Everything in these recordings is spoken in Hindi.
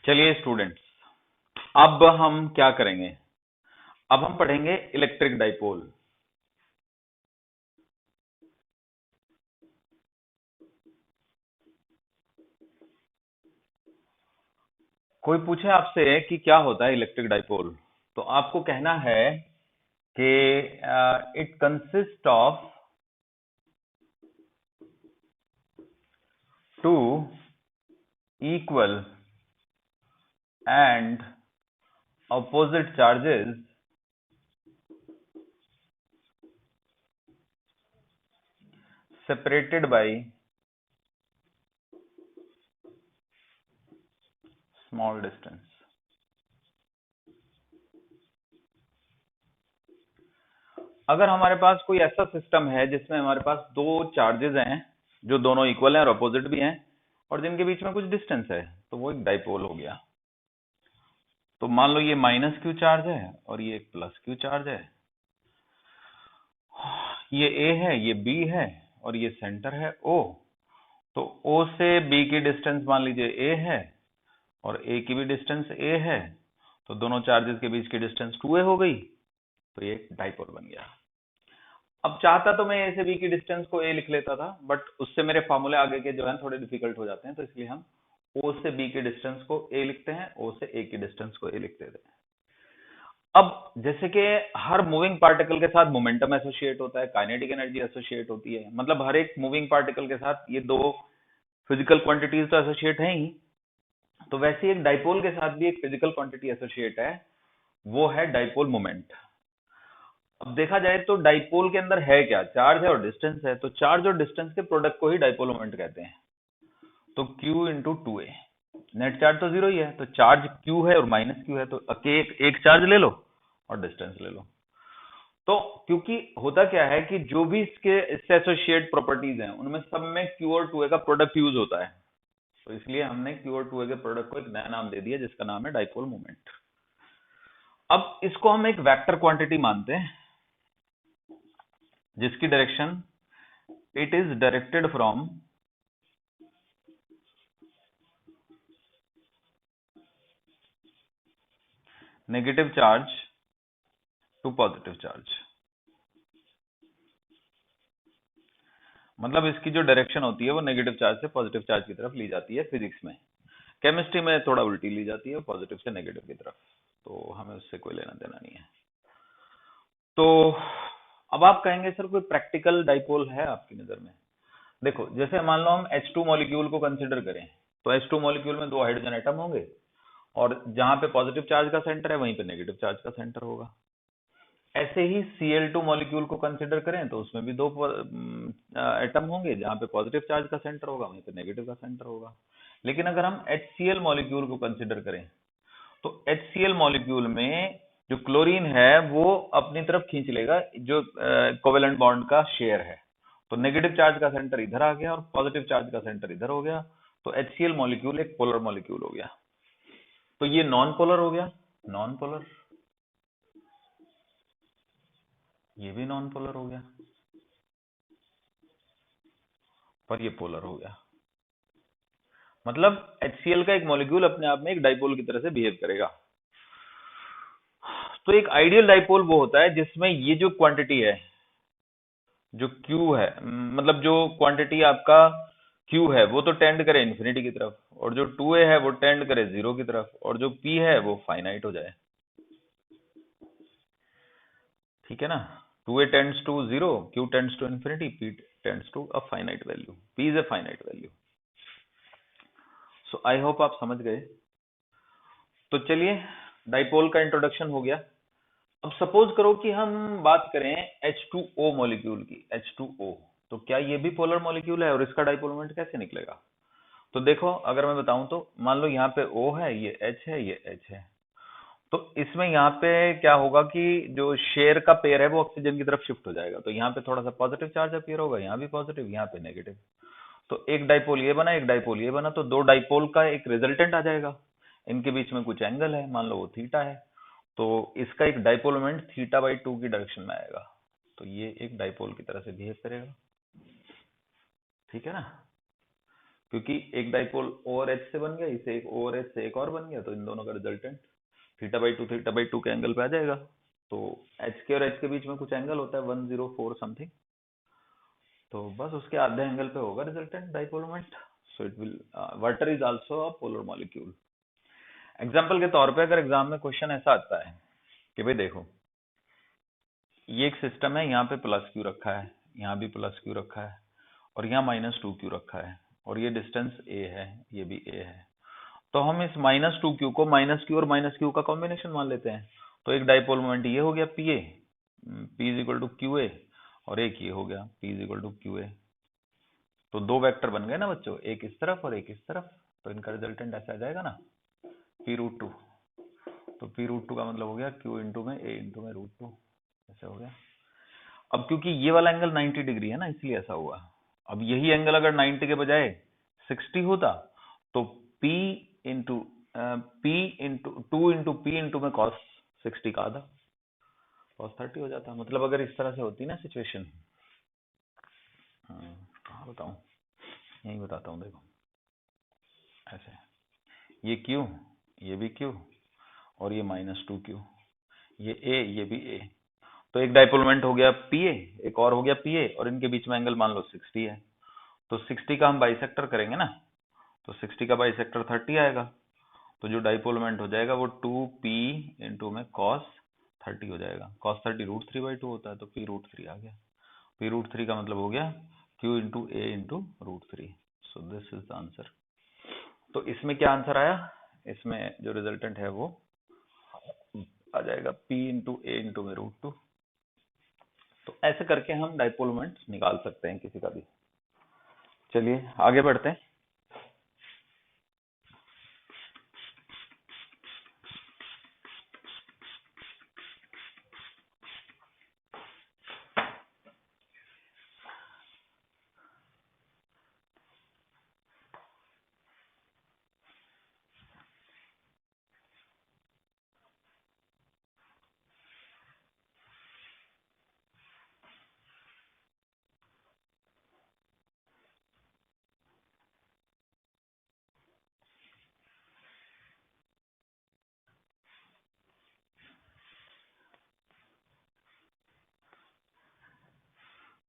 चलिए स्टूडेंट्स, अब हम क्या करेंगे? अब हम पढ़ेंगे इलेक्ट्रिक डाइपोल। कोई पूछे आपसे कि क्या होता है इलेक्ट्रिक डाइपोल, तो आपको कहना है कि it consist of two equal and opposite charges separated by small distance। अगर हमारे पास कोई ऐसा सिस्टम है जिसमें हमारे पास दो चार्जेस हैं जो दोनों इक्वल हैं और अपोजिट भी हैं और जिनके बीच में कुछ डिस्टेंस है, तो वो एक डाइपोल हो गया। तो मान लो ये माइनस क्यू चार्ज है और ये एक प्लस क्यू चार्ज है, ये ए है, ये बी है और ये सेंटर है ओ। तो ओ से बी की डिस्टेंस मान लीजिए ए है और ए की भी डिस्टेंस ए है, तो दोनों चार्जेस के बीच की डिस्टेंस 2a हो गई, तो ये एक डाइपोल बन गया। अब चाहता तो मैं ए से बी की डिस्टेंस को ए लिख लेता था, बट उससे मेरे फॉर्मूले आगे के जो है थोड़े डिफिकल्ट हो जाते हैं, तो इसलिए हम ओ से बी की डिस्टेंस को ए लिखते हैं, ओ से ए की डिस्टेंस को ए लिख देते हैं। अब जैसे कि हर मूविंग पार्टिकल के साथ मोमेंटम एसोसिएट होता है, काइनेटिक एनर्जी एसोसिएट होती है, मतलब हर एक मूविंग पार्टिकल के साथ ये दो फिजिकल क्वांटिटीज तो एसोसिएट हैं ही, तो वैसे ही एक डाइपोल के साथ भी एक फिजिकल क्वांटिटी एसोसिएट है, वो है डाइपोल मोमेंट। अब देखा जाए तो डाइपोल के अंदर है क्या? चार्ज है और डिस्टेंस है, तो चार्ज और डिस्टेंस के प्रोडक्ट को ही डाइपोल मोमेंट कहते हैं। तो Q इंटू टू ए, नेट चार्ज तो जीरो ही है, तो चार्ज Q है और माइनस Q है, तो एक चार्ज ले लो और डिस्टेंस ले लो। तो क्योंकि होता क्या है कि जो भी इससे एसोसिएट प्रॉपर्टीज हैं उनमें सब में Q और 2a का प्रोडक्ट यूज होता है, तो इसलिए हमने Q और 2a के प्रोडक्ट को एक नया नाम दे दिया जिसका नाम है डाइपोल मोमेंट। अब इसको हम एक वेक्टर क्वांटिटी मानते हैं जिसकी direction it is directed from negative charge to positive charge. मतलब इसकी जो डायरेक्शन होती है वो नेगेटिव चार्ज से पॉजिटिव चार्ज की तरफ ली जाती है फिजिक्स में। केमिस्ट्री में थोड़ा उल्टी ली जाती है, पॉजिटिव से नेगेटिव की तरफ, तो हमें उससे कोई लेना देना नहीं है। तो अब आप कहेंगे सर कोई प्रैक्टिकल डाइपोल है आपकी नजर में? देखो, जैसे मान लो हम H2 मॉलिक्यूल को कंसिडर करें, तो H2 मॉलिक्यूल में दो हाइड्रोजन एटम होंगे और जहां पे पॉजिटिव चार्ज का सेंटर है वहीं पे नेगेटिव चार्ज का सेंटर होगा। ऐसे ही Cl2 मॉलिक्यूल को कंसिडर करें तो उसमें भी दो एटम होंगे, जहां पे पॉजिटिव चार्ज का सेंटर होगा वहीं पे नेगेटिव का सेंटर होगा। लेकिन अगर हम HCl मॉलिक्यूल को कंसिडर करें तो HCl मॉलिक्यूल में जो क्लोरीन है वो अपनी तरफ खींच लेगा जो कोवेलेंट बॉन्ड का शेयर है, तो नेगेटिव चार्ज का सेंटर इधर आ गया और पॉजिटिव चार्ज का सेंटर इधर हो गया, तो HCl मॉलिक्यूल एक पोलर मॉलिक्यूल हो गया। तो ये नॉन पोलर हो गया, नॉन पोलर, ये भी नॉन पोलर हो गया, पर ये पोलर हो गया। मतलब HCl का एक मॉलिक्यूल अपने आप में एक डाइपोल की तरह से बिहेव करेगा। तो एक आइडियल डाइपोल वो होता है जिसमें ये जो क्वांटिटी है, जो Q है, मतलब जो क्वांटिटी आपका Q है वो तो टेंड करे इन्फिनिटी की तरफ, और जो 2a है वो टेंड करे जीरो की तरफ, और जो P है वो फाइनाइट हो जाए। ठीक है ना? 2a tends to zero, Q tends to infinity, P tends to a finite value, P is a finite value. So I hope आप समझ गए। तो चलिए, डाइपोल का इंट्रोडक्शन हो गया। अब सपोज करो कि हम बात करें H2O मॉलिक्यूल की, H2O, तो क्या ये भी पोलर मॉलिक्यूल है और इसका डाइपोल मोमेंट कैसे निकलेगा? तो देखो, अगर मैं बताऊं तो मान लो यहाँ पे O है, ये H है, ये H है, तो इसमें यहाँ पे क्या होगा कि जो शेयर का पेयर है वो ऑक्सीजन की तरफ शिफ्ट हो जाएगा, तो यहाँ पे थोड़ा सा पॉजिटिव चार्ज अपीयर होगा, यहाँ भी पॉजिटिव, यहाँ पे नेगेटिव, तो एक डाइपोल ये बना, एक डाइपोल ये बना, तो दो डाइपोल का एक रिजल्टेंट आ जाएगा। इनके बीच में कुछ एंगल है, मान लो वो थीटा है, तो इसका एक डाइपोल मोमेंट θ/2 की डायरेक्शन में आएगा, तो ये एक डाइपोल की तरह से बिहेव करेगा। ठीक है ना? क्योंकि एक डाइपोल O और H से बन गया, इसे एक O और H से एक और बन गया, तो इन दोनों का रिजल्टेंट θ/2 के एंगल पे आ जाएगा। तो H के और H के बीच में कुछ एंगल होता है 104 समथिंग, तो बस उसके आधे एंगल पे होगा resultant dipole moment. So it will, water is also a polar molecule. Example के तौर पे अगर एग्जाम में क्वेश्चन ऐसा आता है कि भाई देखो, ये एक सिस्टम है, यहाँ पे प्लस क्यू रखा है, यहाँ भी प्लस क्यू रखा है, और यहाँ -2q रखा है, और ये डिस्टेंस a है, ये भी a है। तो हम इस -2q को -q और -q का कॉम्बिनेशन मान लेते हैं। तो एक डाइपोल मोमेंट ये हो गया pa, p is equal to qa, और एक ये हो गया p is equal to qa। तो दो वेक्टर बन गए ना बच्चों, एक इस तरफ और एक इस तरफ, तो इनका रिजल्टेंट ऐसा आ जाएगा ना, p√2। तो p√2 का मतलब हो गया q इंटू में a इंटू में √2, ऐसे हो गया। अब क्योंकि ये वाला एंगल 90 डिग्री है ना, इसलिए ऐसा हुआ। अब यही एंगल अगर 90 के बजाय 60 होता, तो p इंटू p इंटू में cos 60 का आधा, cos 30 हो जाता। मतलब अगर इस तरह से होती ना सिचुएशन, कहाँ बताऊं, यही बताता हूँ, देखो ऐसे, ये q, ये भी q, और ये -2q, ये a, ये भी a। तो एक डाइपोल मोमेंट हो गया pa, एक और हो गया pa, और इनके बीच में एंगल मान लो 60 है। तो 60 का हम बाइसेक्टर करेंगे ना, तो 60 का बाइसेक्टर 30 आएगा। तो जो डाइपोल मोमेंट हो जाएगा वो 2p इंटू में cos 30 हो जाएगा। cos 30 √3/2 होता है, तो p√3 आ गया। p√3 का मतलब हो गया q into a into √3। So this is the answer. तो इसमें क्या आंसर आया, इसमें जो रिजल्टेंट है वो आ जाएगा p इंटू a इंटू में √2। तो ऐसे करके हम डाइपोल मोमेंट निकाल सकते हैं किसी का भी। चलिए आगे बढ़ते हैं।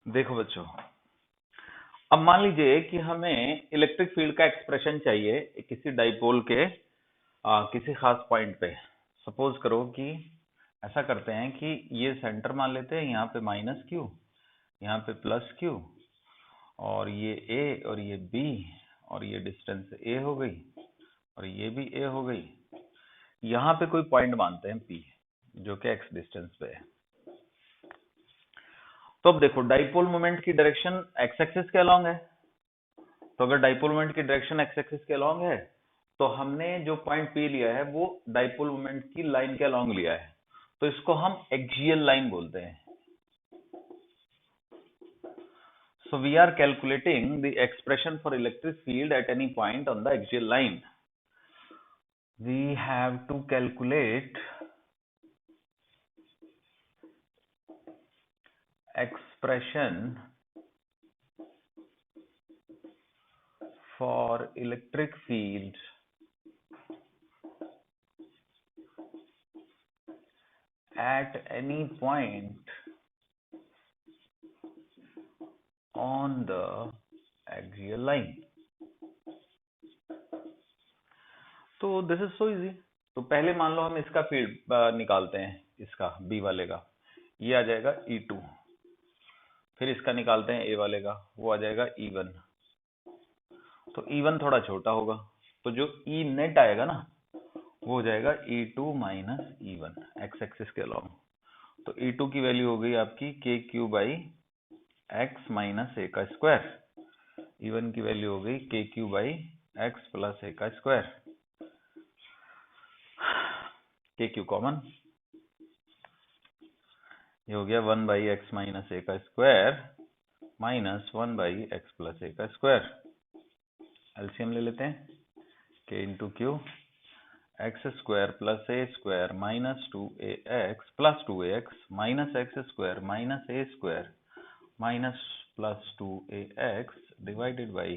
देखो बच्चों, अब मान लीजिए कि हमें इलेक्ट्रिक फील्ड का एक्सप्रेशन चाहिए किसी डाइपोल के किसी खास पॉइंट पे। सपोज करो कि ऐसा करते हैं कि ये सेंटर मान लेते हैं, यहाँ पे -q, यहाँ पे +q, और ये a और ये b, और ये डिस्टेंस a हो गई, और ये भी a हो गई। यहाँ पे कोई पॉइंट मानते हैं p, जो कि x डिस्टेंस पे है। तो अब देखो, डाइपोल मोमेंट की डायरेक्शन x एक्सिस के अलोंग है। तो अगर डाइपोल मोमेंट की डायरेक्शन x एक्सिस के अलोंग है, तो हमने जो पॉइंट P लिया है वो डाइपोल मोमेंट की लाइन के अलोंग लिया है, तो इसको हम एक्सियल लाइन बोलते हैं। So we are calculating the expression for electric field at any point on the axial line. We have to calculate expression for electric field at any point on the axial line. तो दिस इज सो इजी। तो पहले मान लो हम इसका फील्ड निकालते हैं, इसका बी वाले का, ये आ जाएगा E2। फिर इसका निकालते हैं ए वाले का, वो आ जाएगा E1। तो E1 थोड़ा छोटा होगा, तो जो E नेट आएगा ना वो हो जाएगा E2 minus E1 x axis के अलोंग। तो E2 की वैल्यू हो गई आपकी KQ/x माइनस ए का स्क्वायर। E1 की वैल्यू हो गई KQ/x प्लस ए का स्क्वायर। KQ कॉमन, ये हो गया 1/x माइनस ए का square minus 1/x plus A का स्क्वायर। एलसीएम ले लेते हैं, K into Q, X square plus A square minus 2ax plus 2ax minus X square minus A square minus plus 2ax divided by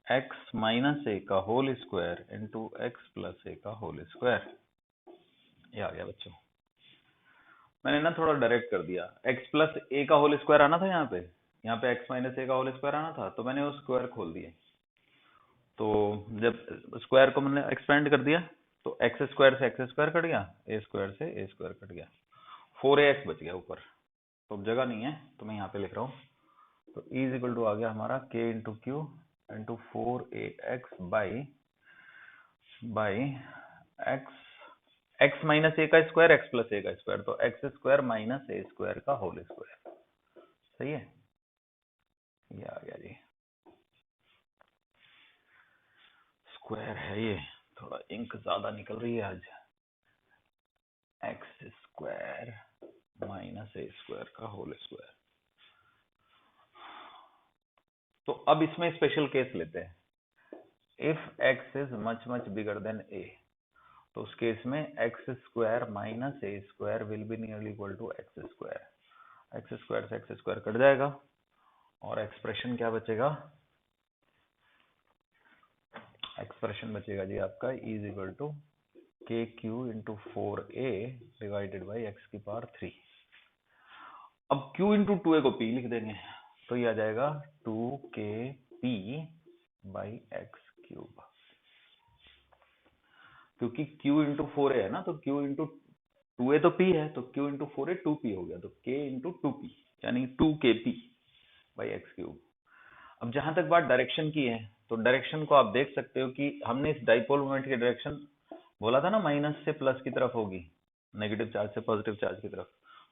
X minus A का whole square into X plus A का होल स्क्वायर। ये आ गया बच्चों। मैंने ना थोड़ा डायरेक्ट कर दिया, एक्स प्लस ए का होल स्क्वायर आना था यहाँ पे एक्स माइनस ए का होल स्क्वायर आना था, तो मैंने वो स्क्वायर खोल दिए। तो जब स्क्वायर को मैंने एक्सपेंड कर दिया तो एक्स स्क्वायर से एक्स स्क्वायर कट गया, ए स्क्वायर से ए स्क्वायर कट गया, 4ax बच गया ऊपर। तो अब जगह नहीं है तो मैं यहाँ पे लिख रहा हूँ। तो E इज इक्वल टू आ गया हमारा k into Q into 4ax by X minus A का स्क्वायर एक्स प्लस ए का स्क्वायर, तो एक्स स्क्वायर माइनस ए स्क्वायर का होल स्क्वायर। सही है, ये आ गया जी। स्क्वायर है ये, थोड़ा इंक ज्यादा निकल रही है आज। एक्स स्क्वायर माइनस ए स्क्वायर का होल स्क्वायर। तो अब इसमें स्पेशल केस लेते हैं। If X is much much bigger than A, तो उस केस में X square minus A square will be nearly equal to X square. X square से एक्स स्क्वायर कट जाएगा और एक्सप्रेशन क्या बचेगा, एक्सप्रेशन बचेगा जी आपका E इज इक्वल टू के Q into 4a divided by x की पावर 3। अब q इंटू 2a को p लिख देंगे, तो ये आ जाएगा 2kp बाई एक्स क्यूब। क्योंकि q इंटू 4a है ना, तो q इंटू 2a तो p है, तो q इंटू 4a 2p हो गया, तो k इंटू 2p यानी 2kp बाई एक्स क्यूब। अब जहां तक बात डायरेक्शन की है, तो डायरेक्शन को आप देख सकते हो कि हमने इस डाइपोल मोमेंट की डायरेक्शन बोला था ना, माइनस से प्लस की तरफ होगी, नेगेटिव चार्ज से पॉजिटिव चार्ज की तरफ।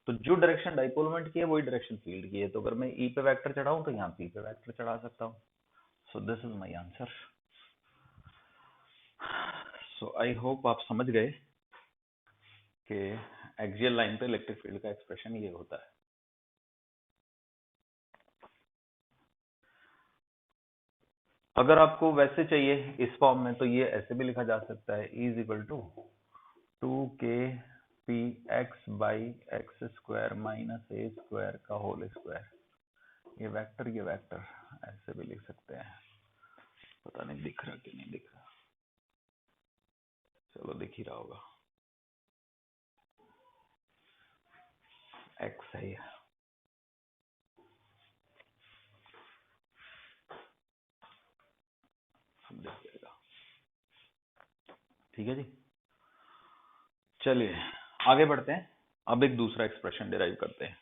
तो जो डायरेक्शन डाइपोल मोमेंट की है वही डायरेक्शन फील्ड की है। तो अगर मैं ई पे वेक्टर चढ़ाऊं तो यहाँ पी पे वेक्टर चढ़ा सकता हूँ। सो this is my answer. So I hope आप समझ गए कि एक्सियल लाइन पे इलेक्ट्रिक फील्ड का एक्सप्रेशन ये होता है। अगर आपको वैसे चाहिए इस फॉर्म में, तो ये ऐसे भी लिखा जा सकता है, E is equal to 2kp x by x square minus A square का होल स्क्वायर। ये वेक्टर ऐसे भी लिख सकते हैं। पता नहीं दिख रहा कि नहीं दिख रहा, चलो दिख ही रहा होगा, एक्स है ये। समझ जाएगा, ठीक है जी। चलिए आगे बढ़ते हैं, अब एक दूसरा एक्सप्रेशन डिराइव करते हैं।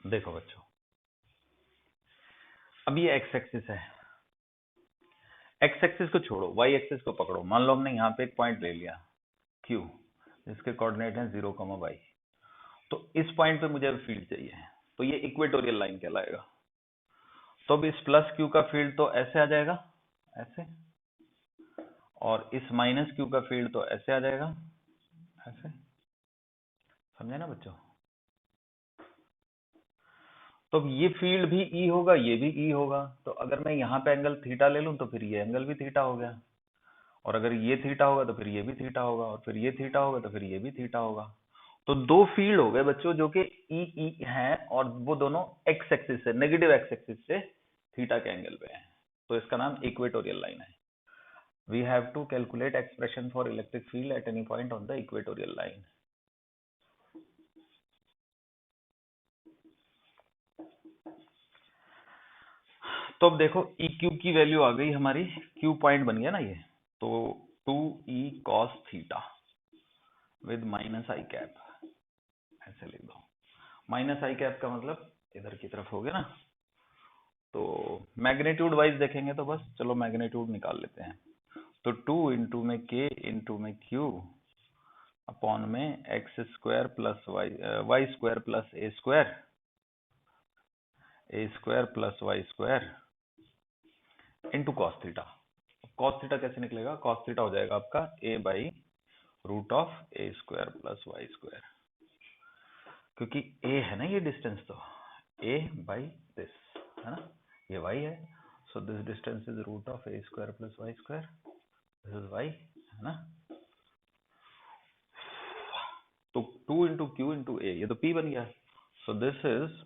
देखो बच्चों, अब ये एक्स एक्सिस है, एक्स एक्सिस को छोड़ो, वाई एक्सिस को पकड़ो। मान लो हमने यहाँ पे एक पॉइंट ले लिया Q, जिसके कोऑर्डिनेट हैं 0, y। तो इस पॉइंट पे मुझे फील्ड चाहिए, तो ये इक्वेटोरियल लाइन कहलाएगा। तो अब इस प्लस Q का फील्ड तो ऐसे आ जाएगा, ऐसे, और इस माइनस Q का फील्ड तो ऐसे आ जाएगा, ऐसे। समझे ना बच्चों? तो अब ये फील्ड भी E होगा, ये भी E होगा। तो अगर मैं यहाँ पे एंगल थीटा ले लूं तो फिर ये एंगल भी थीटा हो गया, और अगर ये थीटा होगा तो फिर ये भी थीटा होगा, और फिर ये थीटा होगा तो फिर ये भी थीटा होगा। तो दो फील्ड हो गए बच्चों जो कि ई ई हैं, और वो दोनों एक्स एक्सिस से, नेगेटिव एक्स एक्सिस से थीटा के एंगल पे हैं। तो इसका नाम इक्वेटोरियल लाइन है। We have to calculate expression for electric field at any point on the equatorial line. तो अब देखो ई क्यू की वैल्यू आ गई हमारी, क्यू पॉइंट बन गया ना ये, तो 2e cos theta with minus I cap, ऐसे लिख दो। माइनस आई कैप का मतलब इधर की तरफ हो गया ना, तो मैग्नीट्यूड वाइज देखेंगे तो बस चलो मैग्नीट्यूड निकाल लेते हैं। तो 2 इंटू में k इंटू में q अपॉन में X square plus Y square plus A square plus Y square into cos theta. Cos theta कैसे निकलेगा? कॉस थीटा हो जाएगा आपका a by root of A square plus Y square, क्योंकि a है ना ये डिस्टेंस, तो a बाई दिस है ना, ये y है, so this distance is root of A square plus Y square, this is y है ना। तो 2 इंटू क्यू इंटू ए, ये तो p बन गया, so this is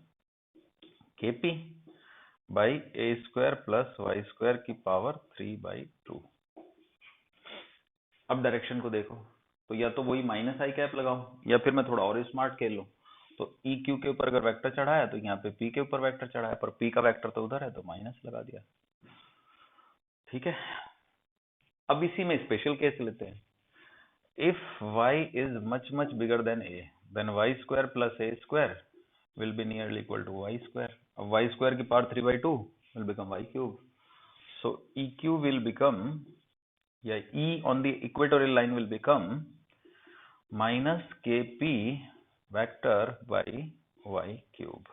kp by a square plus Y square की पावर 3/2। अब डायरेक्शन को देखो, तो या तो वही माइनस आई कैप लगाओ या फिर मैं थोड़ा और स्मार्ट खेल लूं, तो ई क्यू के ऊपर अगर वेक्टर चढ़ा है तो यहाँ पे पी के ऊपर वेक्टर चढ़ा है, पर पी का वेक्टर तो उधर है तो माइनस लगा दिया। ठीक है, अब इसी में स्पेशल केस लेते हैं। If y is much bigger than a, then y square plus a square will be nearly equal to y square. अब y square की power 3/2 will become y cube. So EQ will become, या E on the equatorial line will become minus KP vector by y cube.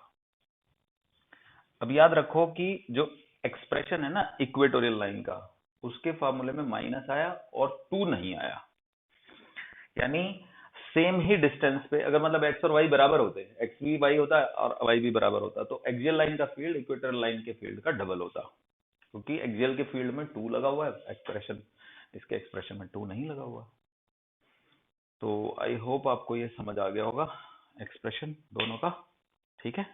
अब याद रखो कि जो एक्सप्रेशन है ना इक्वेटोरियल लाइन का, उसके फॉर्मूले में माइनस आया और 2 नहीं आया, यानी सेम ही डिस्टेंस पे अगर मतलब एक्स और वाई बराबर होते, एक्स भी वाई होता है और वाई भी बराबर होता, तो एक्सियल लाइन का फील्ड इक्वेटोरियल लाइन के फील्ड का डबल होता, क्योंकि एक्सियल के फील्ड में 2 लगा हुआ है एक्सप्रेशन, इसके एक्सप्रेशन में 2 नहीं लगा हुआ। तो आई होप आपको ये समझ आ गया होगा एक्सप्रेशन दोनों का। ठीक है।